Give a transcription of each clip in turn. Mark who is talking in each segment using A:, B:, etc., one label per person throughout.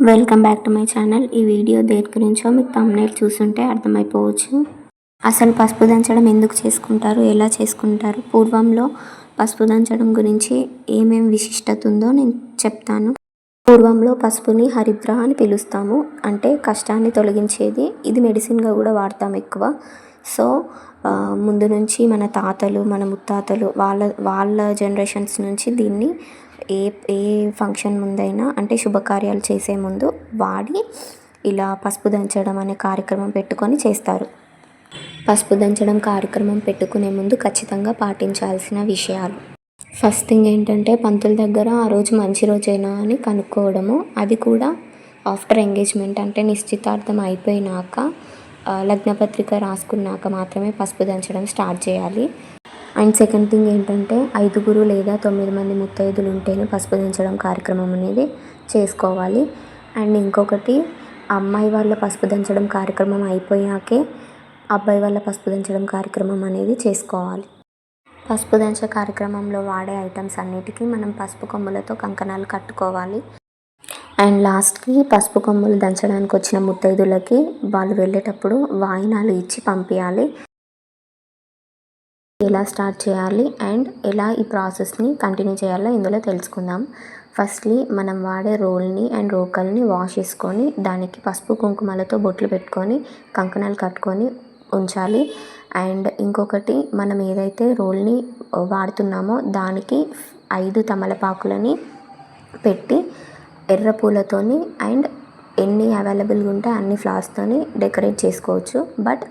A: Welcome back to my channel. ఈ video దేని గురించో మీకు థంబ్నెయిల్ చూస్తుంటే అర్థమైపోవచ్చు. అసలు పసుపు దంచడం ఎందుకు చేసుకుంటారు, ఎలా చేసుకుంటారు, పూర్వంలో పసుపు దంచడం గురించి ఏమేమి విశిష్టత ఉందో నేను చెప్తాను. పూర్వంలో పసుపుని హరిద్ర అని పిలుస్తాము, అంటే కష్టాన్ని తొలగించేది. ఇది మెడిసిన్గా కూడా వాడతాం ఎక్కువ. సో ముందు నుంచి మన తాతలు, మన ముత్తాతలు వాళ్ళ జనరేషన్స్ నుంచి దీన్ని ఏ ఏ ఫంక్షన్ ముందైనా, అంటే శుభకార్యాలు చేసే ముందు వాడి ఇలా పసుపు దంచడం అనే కార్యక్రమం పెట్టుకొని చేస్తారు. పసుపు దంచడం కార్యక్రమం పెట్టుకునే ముందు ఖచ్చితంగా పాటించాల్సిన విషయాలు. ఫస్ట్ థింగ్ ఏంటంటే పంతుల దగ్గర ఆ రోజు మంచి రోజైనా అని కనుక్కోవడము. అది కూడా ఆఫ్టర్ ఎంగేజ్మెంట్, అంటే నిశ్చితార్థం అయిపోయినాక, లగ్నపత్రిక రాసుకున్నాక మాత్రమే పసుపు దంచడం స్టార్ట్ చేయాలి. అండ్ సెకండ్ థింగ్ ఏంటంటే 5 లేదా 9 మంది ముత్తైదులు ఉంటేనే పసుపు దంచడం కార్యక్రమం అనేది చేసుకోవాలి. అండ్ ఇంకొకటి, అమ్మాయి వాళ్ళ పసుపు దంచడం కార్యక్రమం అయిపోయాకే అబ్బాయి వాళ్ళ పసుపు దంచడం కార్యక్రమం అనేది చేసుకోవాలి. పసుపు దంచే కార్యక్రమంలో వాడే ఐటమ్స్ అన్నిటికీ మనం పసుపు కొమ్ములతో కంకణాలు కట్టుకోవాలి. అండ్ లాస్ట్కి పసుపు కొమ్ములు దంచడానికి వచ్చిన ముత్తైదులకి వాళ్ళు వెళ్ళేటప్పుడు వాయినాలు ఇచ్చి పంపించాలి. ఎలా స్టార్ట్ చేయాలి అండ్ ఎలా ఈ ప్రాసెస్ని కంటిన్యూ చేయాలో ఇందులో తెలుసుకుందాం. ఫస్ట్లీ మనం వాడే రోల్ని అండ్ రోకల్ని వాష్ చేసుకొని దానికి పసుపు కుంకుమలతో బొట్లు పెట్టుకొని కంకణాలు కట్టుకొని ఉంచాలి. అండ్ ఇంకొకటి, మనం ఏదైతే రోల్ని వాడుతున్నామో దానికి 5 తమలపాకులని పెట్టి ఎర్ర పూలతోని అండ్ ఎన్ని అవైలబుల్గా ఉంటే అన్ని ఫ్లవర్స్తోని డెకరేట్ చేసుకోవచ్చు. బట్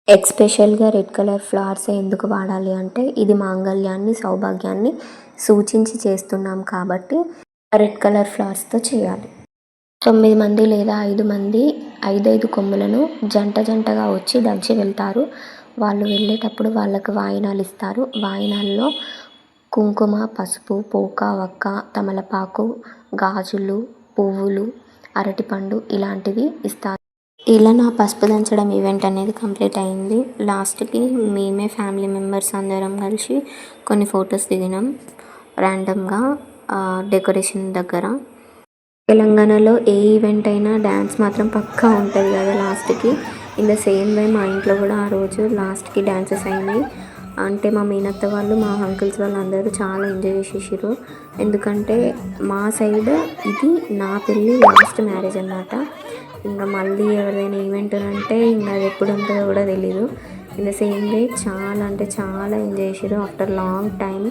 A: ఎక్స్పెషల్గా రెడ్ కలర్ ఫ్లవర్స్ ఎందుకు వాడాలి అంటే, ఇది మాంగళ్యాన్ని, సౌభాగ్యాన్ని సూచించి చేస్తున్నాం కాబట్టి రెడ్ కలర్ ఫ్లవర్స్తో చేయాలి. 9 మంది లేదా 5 మంది 5 కొమ్ములను జంటగా వచ్చి దంచి వెళ్తారు. వాళ్ళు వెళ్ళేటప్పుడు వాళ్ళకి వాయినాలు ఇస్తారు. వాయినాల్లో కుంకుమ, పసుపు, పోక, వక్క, తమలపాకు, గాజులు, పువ్వులు, అరటిపండు ఇలాంటివి ఇస్తారు. ఇలా నా పసుపు దంచడం ఈవెంట్ అనేది కంప్లీట్ అయింది. లాస్ట్కి మేమే ఫ్యామిలీ మెంబర్స్ అందరం కలిసి కొన్ని ఫొటోస్ దిగినాం ర్యాండమ్గా డెకరేషన్ దగ్గర. తెలంగాణలో ఏ ఈవెంట్ అయినా డ్యాన్స్ మాత్రం పక్కా ఉంటుంది కదా లాస్ట్కి. ఇన్ ద సేమ్ వే మా ఇంట్లో కూడా ఆ రోజు లాస్ట్కి డ్యాన్సెస్ అయినాయి. అంటే మా మీనత్త వాళ్ళు, మా అంకుల్స్ వాళ్ళు అందరూ చాలా ఎంజాయ్ చేసేసారు. ఎందుకంటే మా సైడ్ ఇది నా పెళ్ళి లాస్ట్ మ్యారేజ్ అన్నమాట. ఇంకా మళ్ళీ ఎవరిదైనా ఈవెంట్ అంటే ఇంకా అది ఎప్పుడు ఉంటుందో కూడా తెలీదు. ఇన్ ద సేమ్ డే చాలా అంటే చాలా ఎంజాయ్ చేసారు ఆఫ్టర్ లాంగ్ టైం.